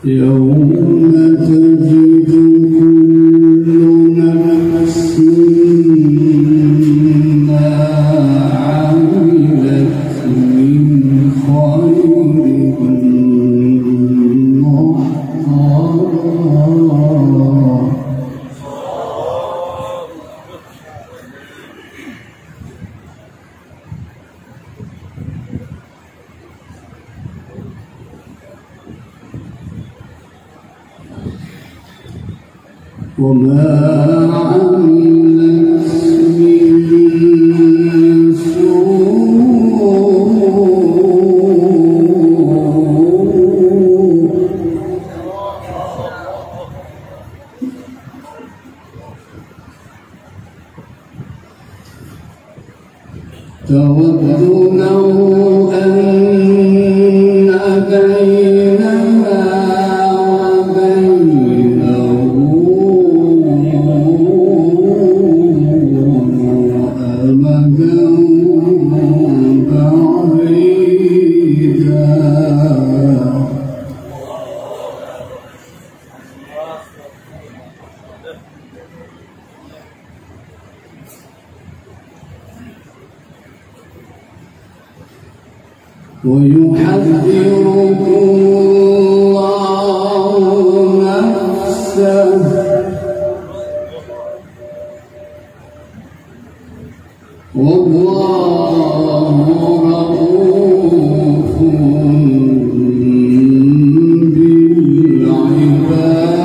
يوم تجد كل نفس ما عملت من خير محضرا وما عملت من سوء تود لو أن بينها ويحذركم الله نفسه والله رؤوف بالعباد.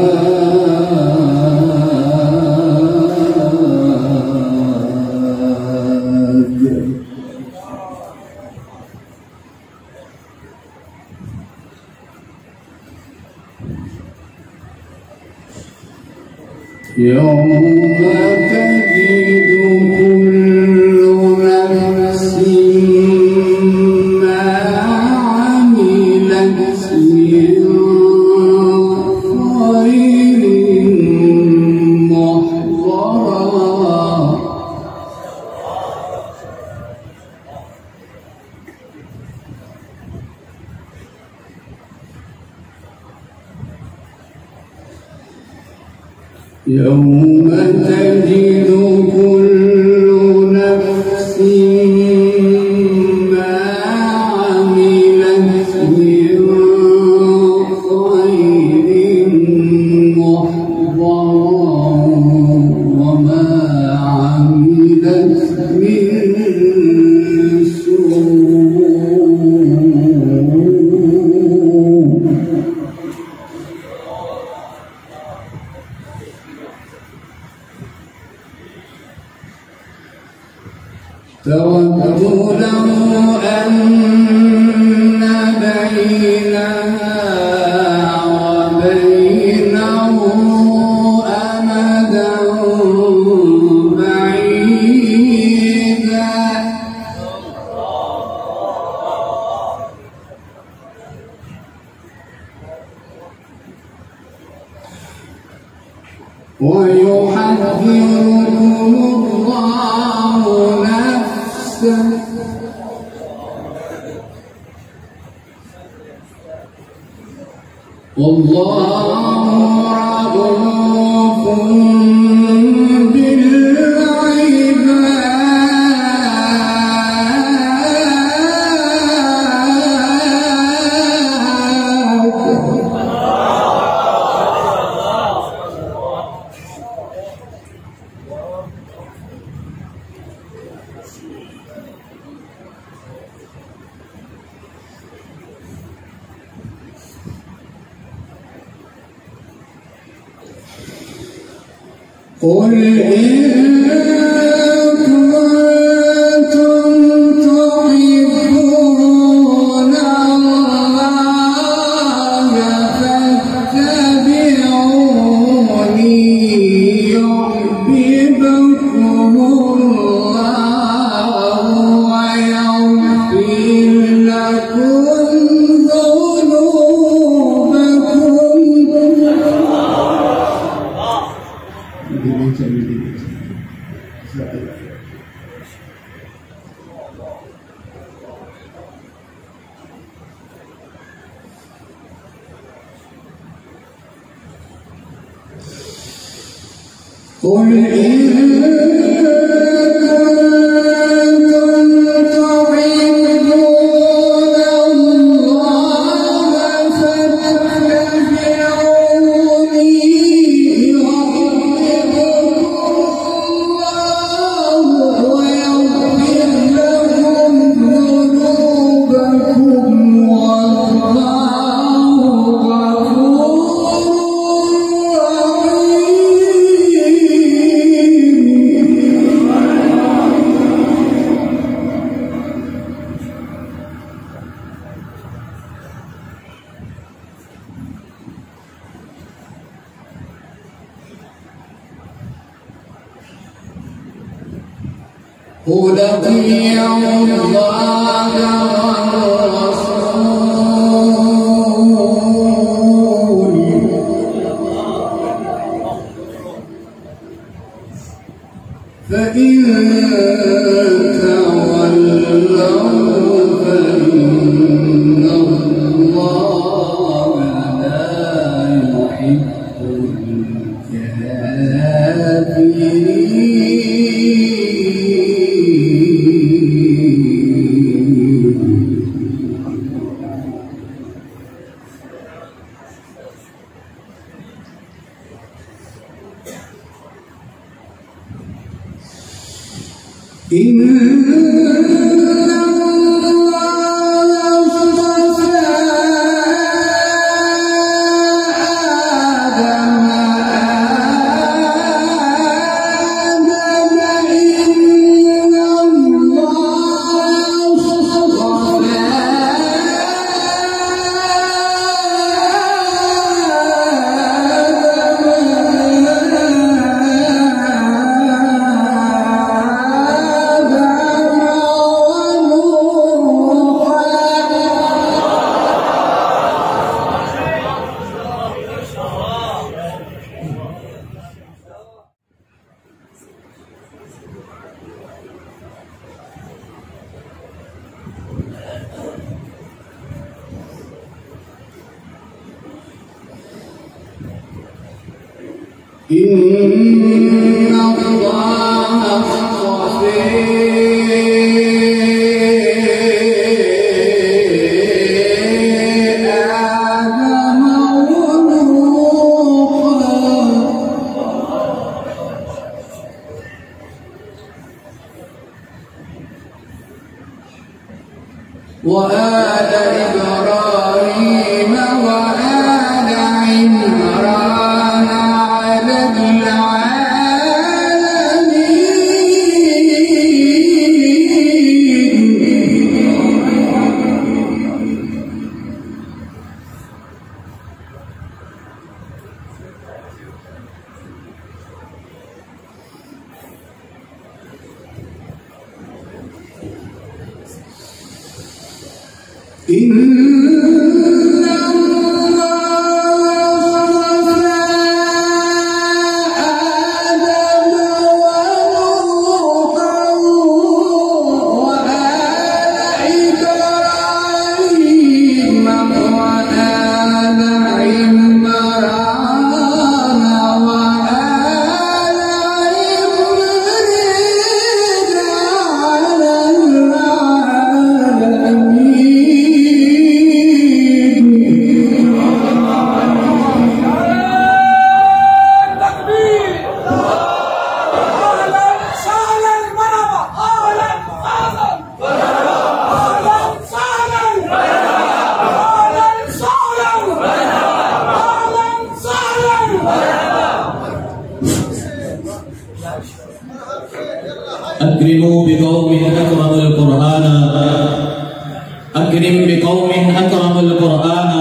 يوم تجد كل نفس ما عملت من خير محضرا يوم تجد كل نفس ما عملت من خير محضرا وما عملت من سوء تود لو أن بينها وبينه أمدا بعيدا ويحذركم الله نفسه والله رؤوف قل إن كنتم تحبون الله فاتبعوني يحببكم الله ويغفر لكم قل إن كنتم تحبون الله فاتبعوني يحببكم الله ويغفر لكم ذنوبكم والله غفور قل أطيعوا الله والرسول فإن تولوا فإن الله لا يحب الكافرين. إن الله اصطفى آدم إن الله اصطفى إن الله اصطفى آدم وآل إبراهيم وآل عمران على إن الله اصطفى آدم ونوحا وآل إبراهيم وآل عمران وآل أكرموا بقوم أكرموا القرآن، أكرم بقوم أكرموا القرآن،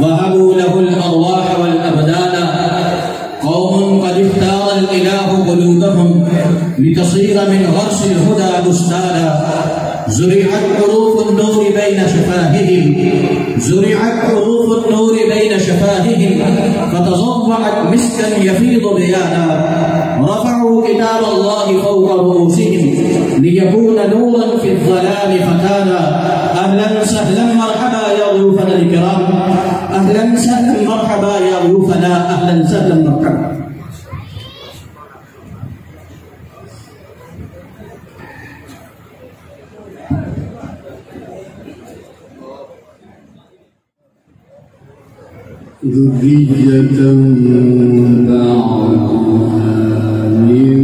وهبوا له الأرواح والأبدان. قوم قد اختار الإله قلوبهم لتصير من غرس الهدى بستانا. زرعت حروف النور بين شفاههم، زرعت حروف النور بين شفاههم، فتضوعت مسكا يفيض بيانا. رفعوا كتاب الله فوق رؤوسهم ليكون نورا في الظلام فكان. أهلا سهلا مرحبا يا ضيوفنا الكرام، أهلا سهلا مرحبا يا ضيوفنا، أهلا سهلا مرحبا. ذرية بعضها من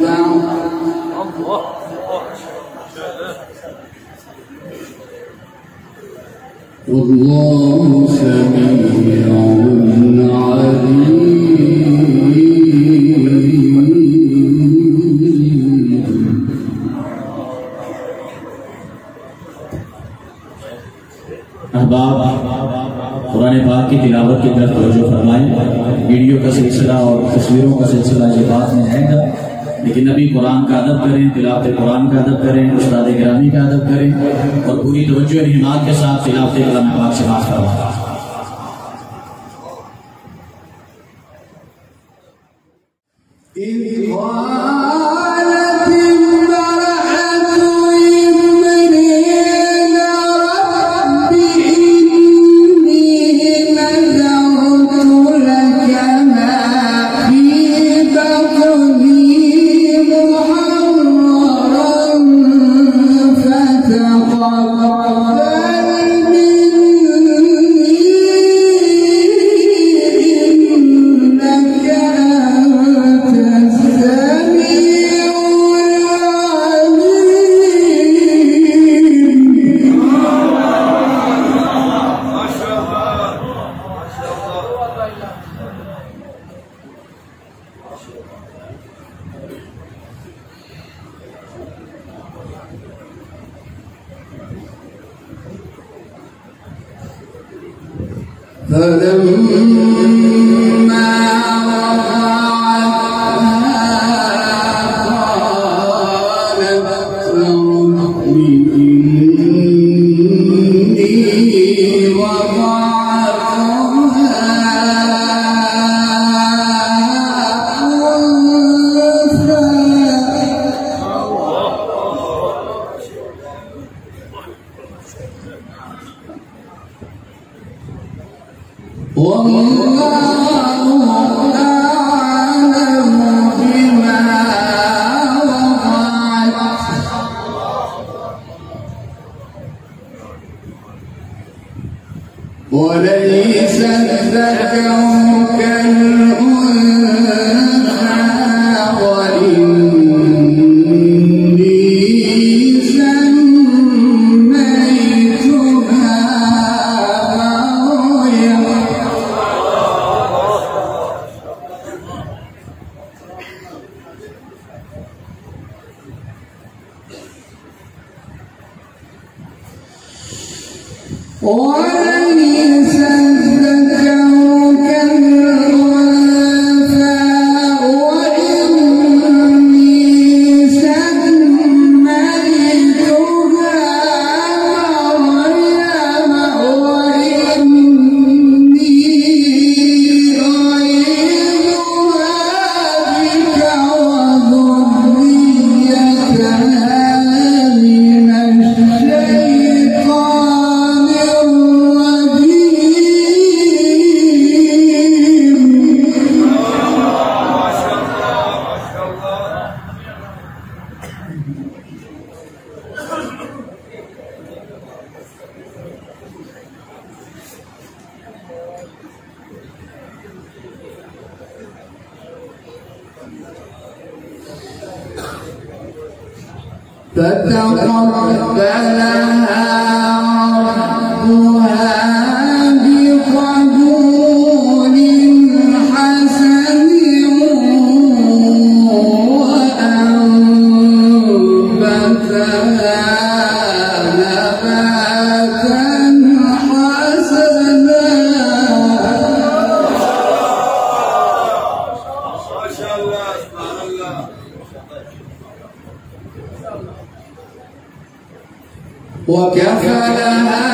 بعض. والله سميع عليم. अहबाब, कुरान पाक की तिलावत की तरफ तवज्जो फरमाएं। वीडियो का सिलसिला और तस्वीरों का सिलसिला ये बात में है, लेकिन अभी कुरान का अदब करें, तिलावत कुरान का अदब करें, उस्ताद गिरामी का अदब करें और पूरी तवज्जो और हिम्मत के साथ तिलावत कलाम पाक से बात फरमाएं। فلما وضعتها قالت رب إني وليس الذكر كالأنثى وإني سميتها مريم. وليس الذكر كالأنثى وإني سميتها مريم وإني أعيذها بك وذريتها من الشيطان فتقبلها ربها بقبول حسن وأنبتها وكفلها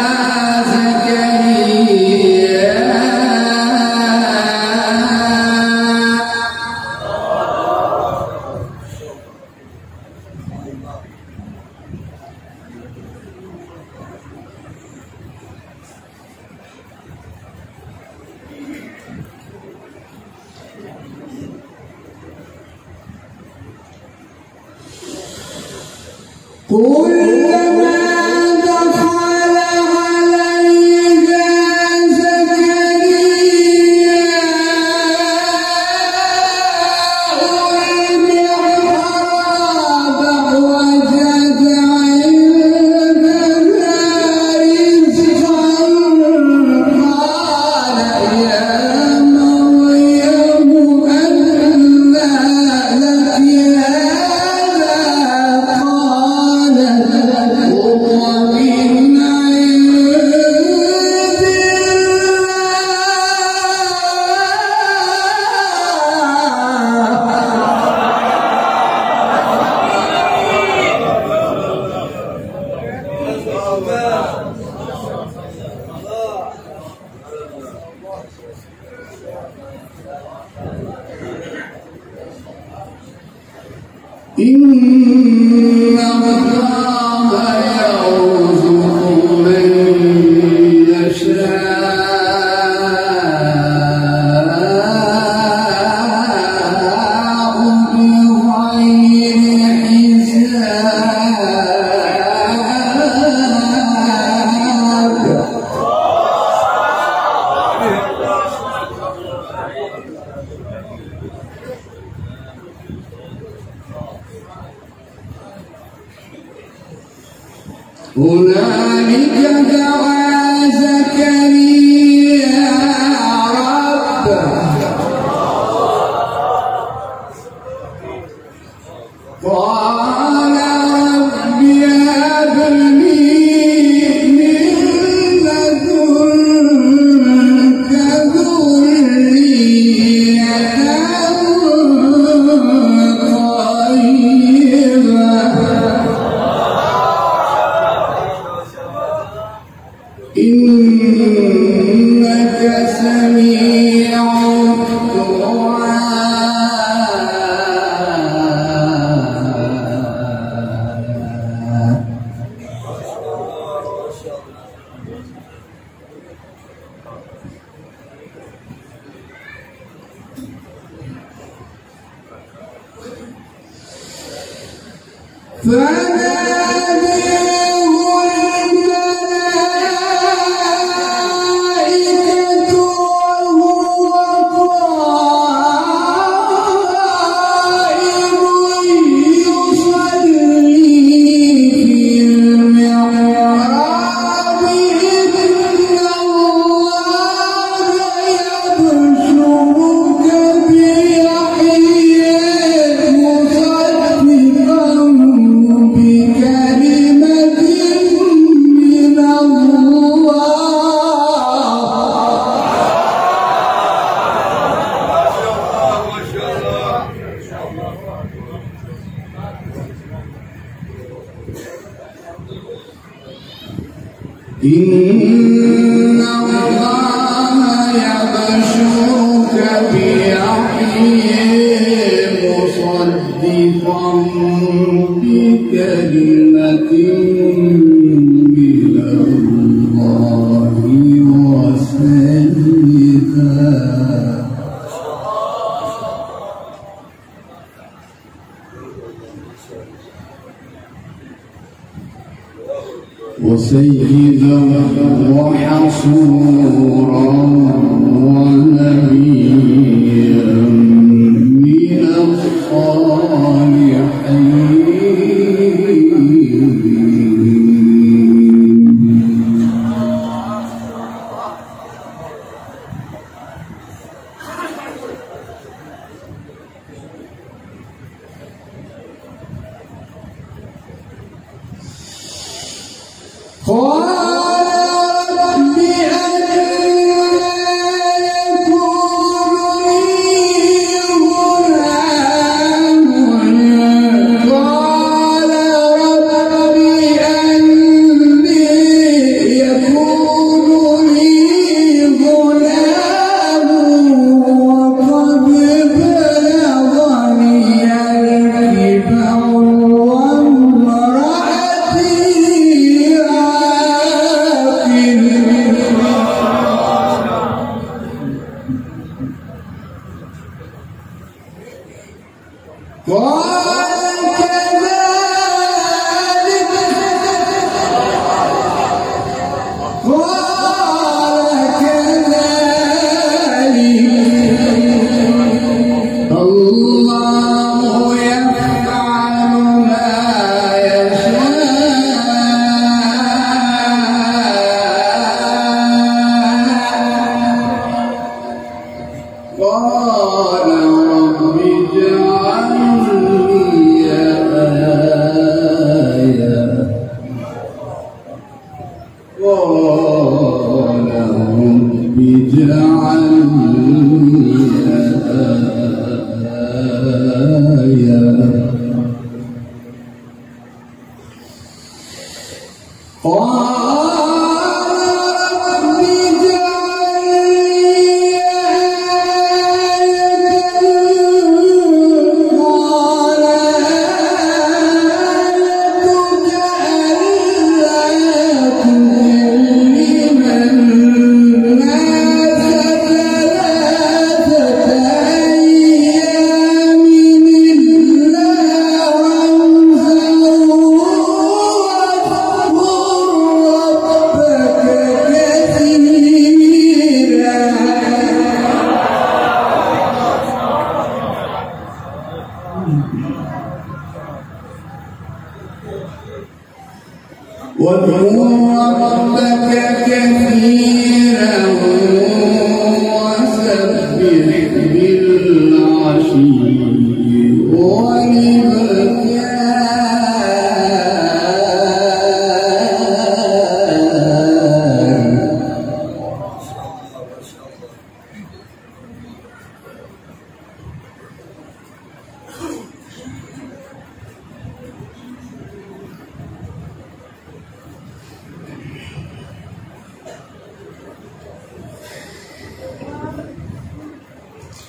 زكريا كلما دخل عليها زكريا المحراب وجد عندها رزقا قال يا مريم أنى لك هذا قالت هو من إن الله يرزق من يشاء بغير حساب هنالك دعا زكريا ربه قال رب هب لي من لدنك ذرية طيبة إنك سميع الدعاء فناداه الملائكة وهو قائم يصلي في المحراب إن الله يبشرك بيحيى مصدقا بكلمة من الله إن الله يبشرك بيحيى مصدقا بكلمة من الله وسيدا وحصورا ونبيا من الصالحين قال رب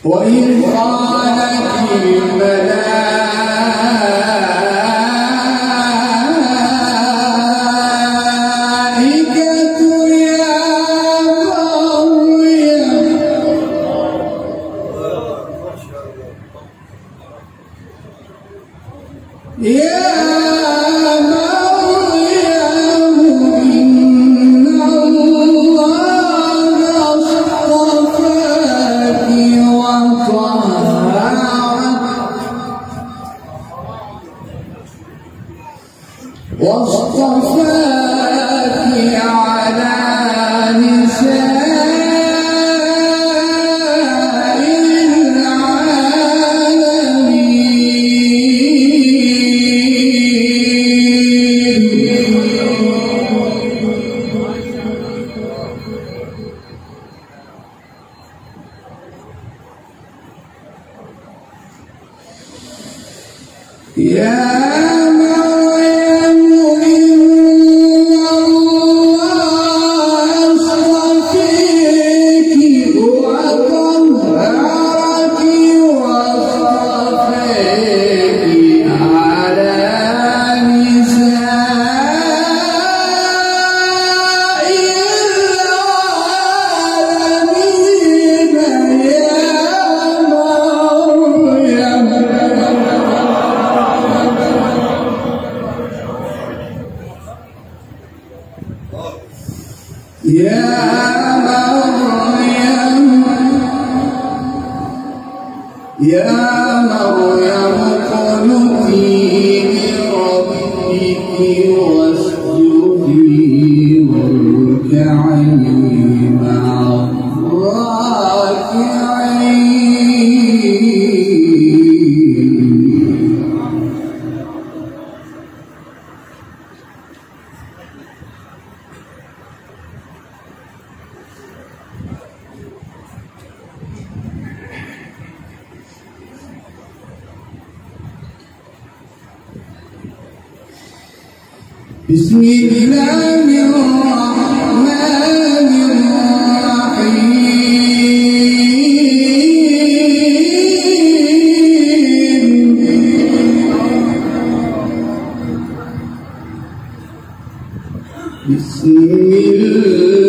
وإذ قالت الملائكة يا واصطفاك على نساء العالمين يا مريم اقنتي لربك واسجدي واركعي مع الراكعين. بسم الله الرحمن الرحيم. بسم الله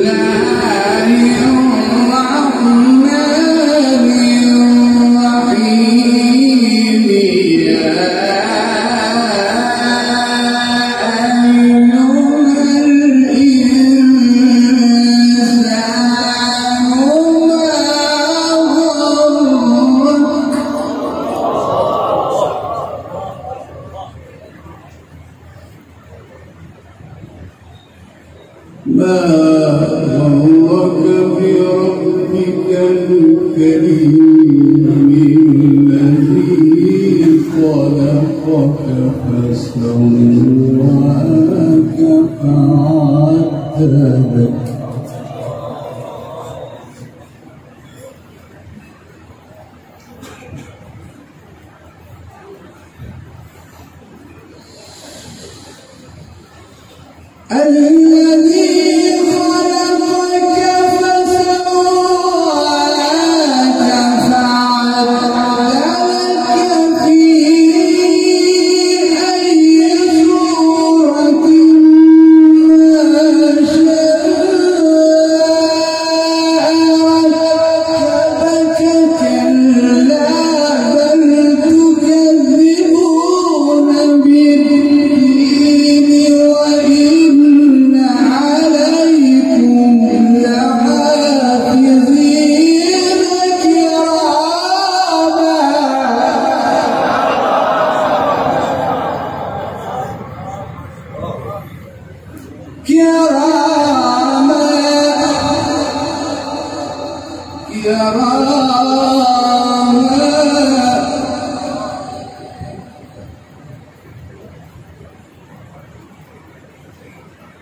الرحمن الرحيم. ما غرك بربك الكريم الذي خلقك فسواك فعدلك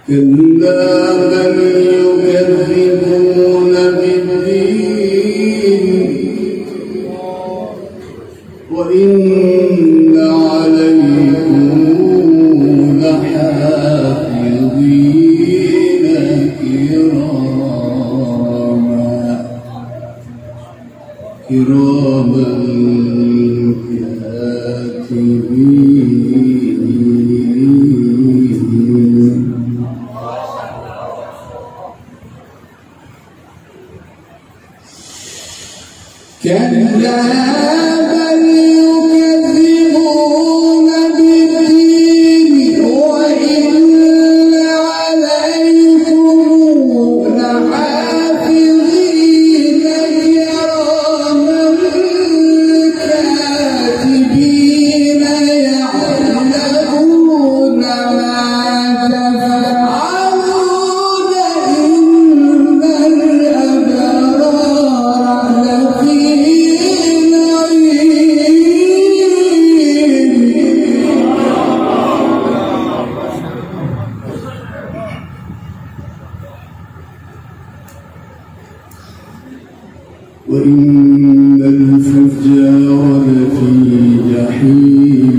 كلا بل يكذبون بالدين وإن عليكم لحافظين كراما كاتبين. كلا بل يكذبون بالدين وإن عليكم لحافظين كراما كاتبين يعلمون ما تفعلون إن الأبرار لفي وإن الفجار لفي جحيم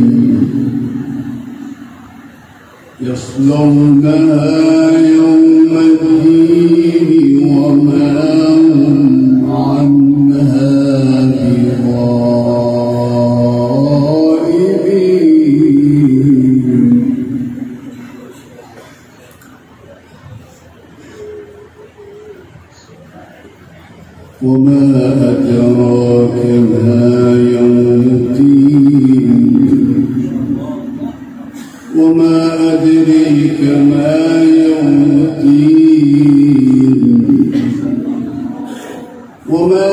يصلونها يوم الدين وما هم عنها بغائبين. وما أدراك ما يوم الدين وما أدريك ما يوم الدين وما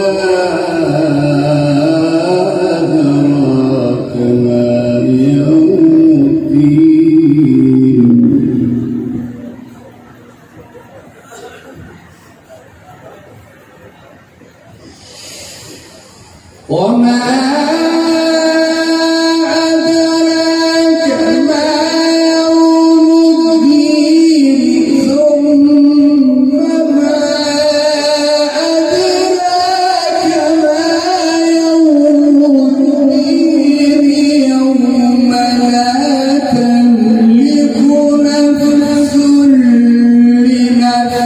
أدراك ما يوم الدين. وما أدراك ما يوم الدين ثم ما أدراك ما يوم الدين يوم لا تملك نفس لنفس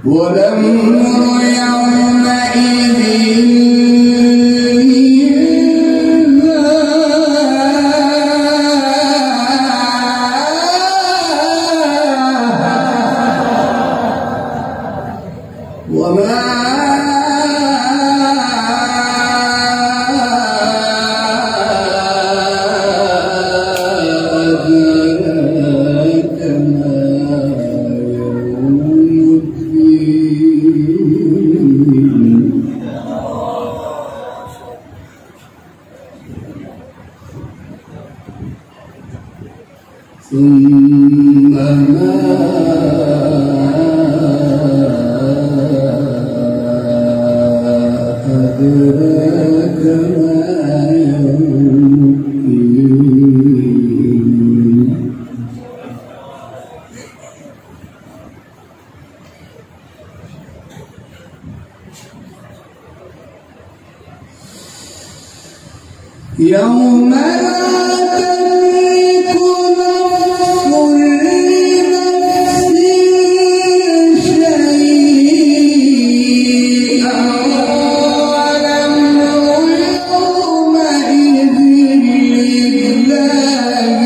والأمر يومئذ لله وما أدراك ما ثم ما أدراك ما يوم الدين. يوم لا تملك نفس لنفس شيئا والأمر يومئذ لله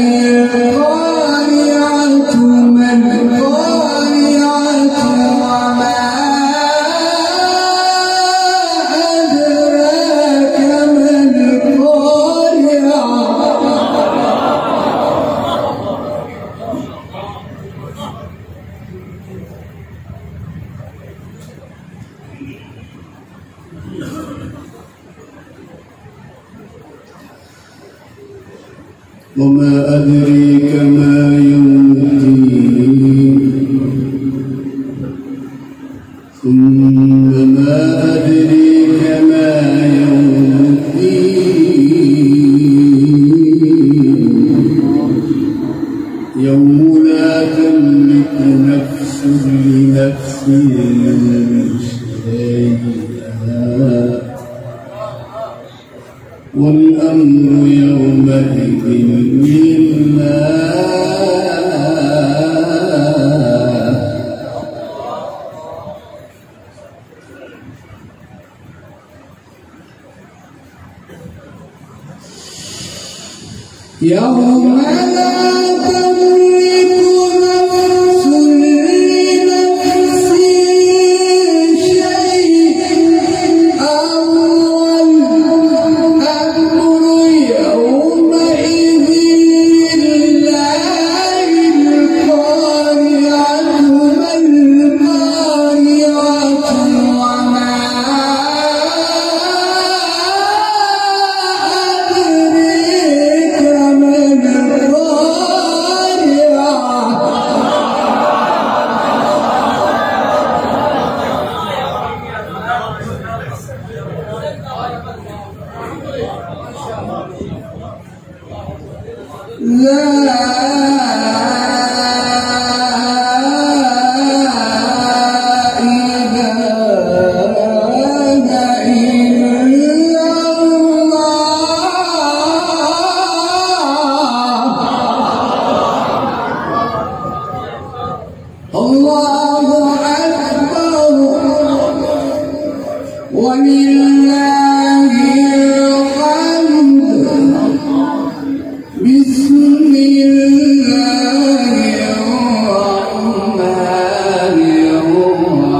القارعة ما القارعة وما أدراك ما القارعة وما أدريك ما يوم الدين ثم ما أدريك ما يوم الدين يوم لا تملك نفس لنفس شيئا والأمر يومئذ لله يوم لا تملك نفس لنفس شيئا والأمر يومئذ لله القارعة ما القارعة وما أدريك ما الله أكبر ولله الحمد بسم الله الرحمن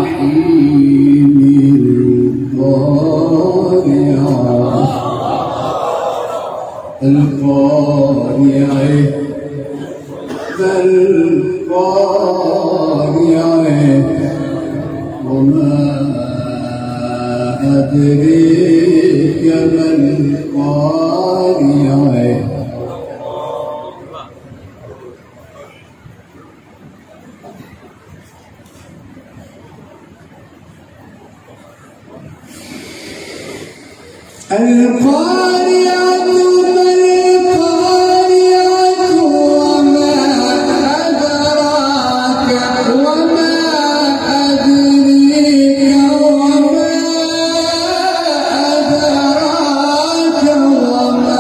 الرحيم القارعة ما القارعة وما أدريك ما القارعة القارعة ما القارعة وما أدراك وما أدريك وما أدراك وما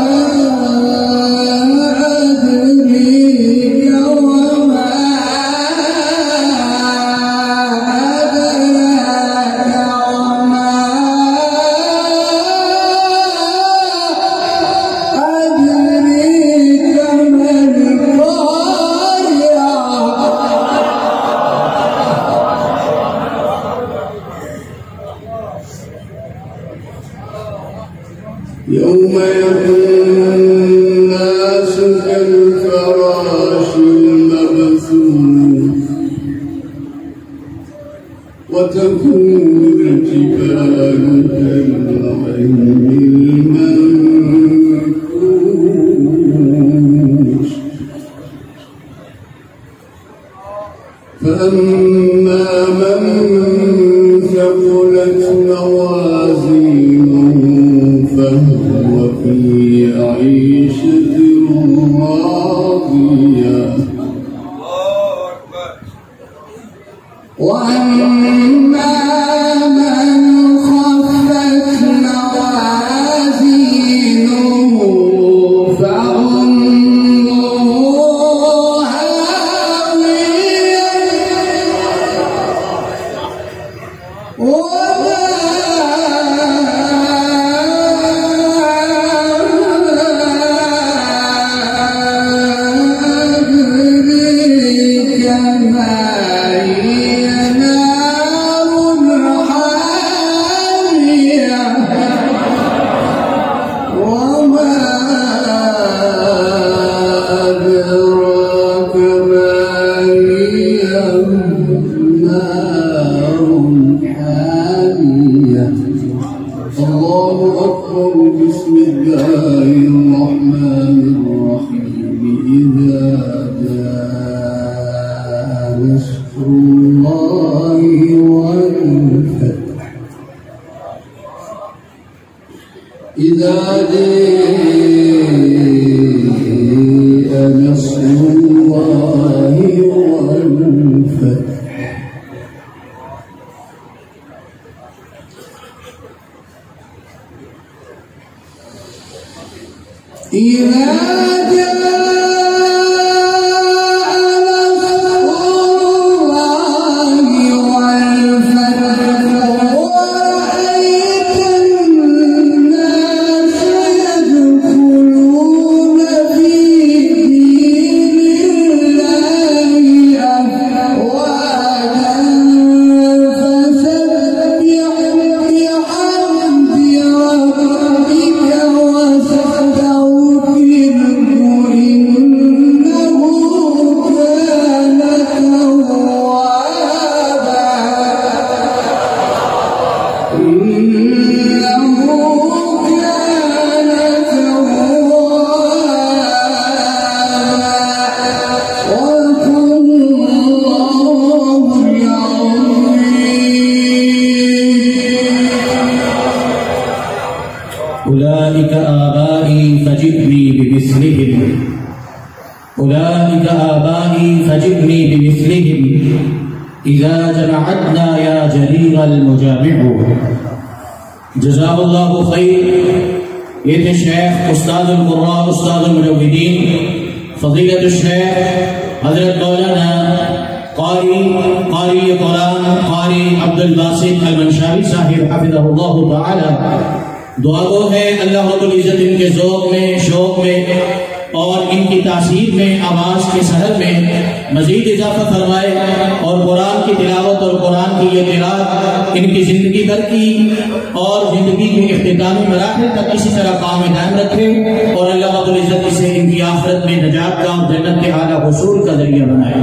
أدريك وما أدراك وما يوم يكون الناس كالفراش المبثوث وتكون الجبال كالعهن المنفوش فأما من ثقلت موازينه فهو في عيشة راضية وأما من خفت أكبر. بسم الله الرحمن الرحيم. إذا جاء نصر الله والفتح. إذا جاء نصر الله والفتح. إذا جاء نصر الله والفتح ورأيت الناس يدخلون في دين الله أفواجا فسبح بحمد ربك واستغفره إنه كان توابا. أولئك آبائي فجئني بمثلهم. أولئك آبائي فجئني بمثلهم إذا جمعتنا يا جرير المجامع. जज़ाकल्लाहु खैर। ये थे शेख उस्तादुल कुर्रा उस्तादुल मुजव्विदीन फज़ीलतुल शेख हज़रत मौलाना क़ारी कुरान क़ारी अब्दुल बासित अल मंशावी साहिब हफ़िज़हुल्लाहु तआला। दुआ गो है अल्लाह रब्बुल इज़्ज़त इनके ज़ौक़ में, शौक़ में और इनकी तासीर में, आवाज़ के सहर में मज़ीद इजाफ़ा फरमाए और कुरान की तिलावत और कुरान की ये तिलावत इनकी ज़िंदगी भर की और ज़िंदगी के इख्तितामी मराहिल तक इसी तरह काम दायम रखे और अल्लाह रब्बुल इज़्ज़त इसे इनकी आखिरत में नजात का और जन्नत के आला हुसूल का ज़रिया बनाए।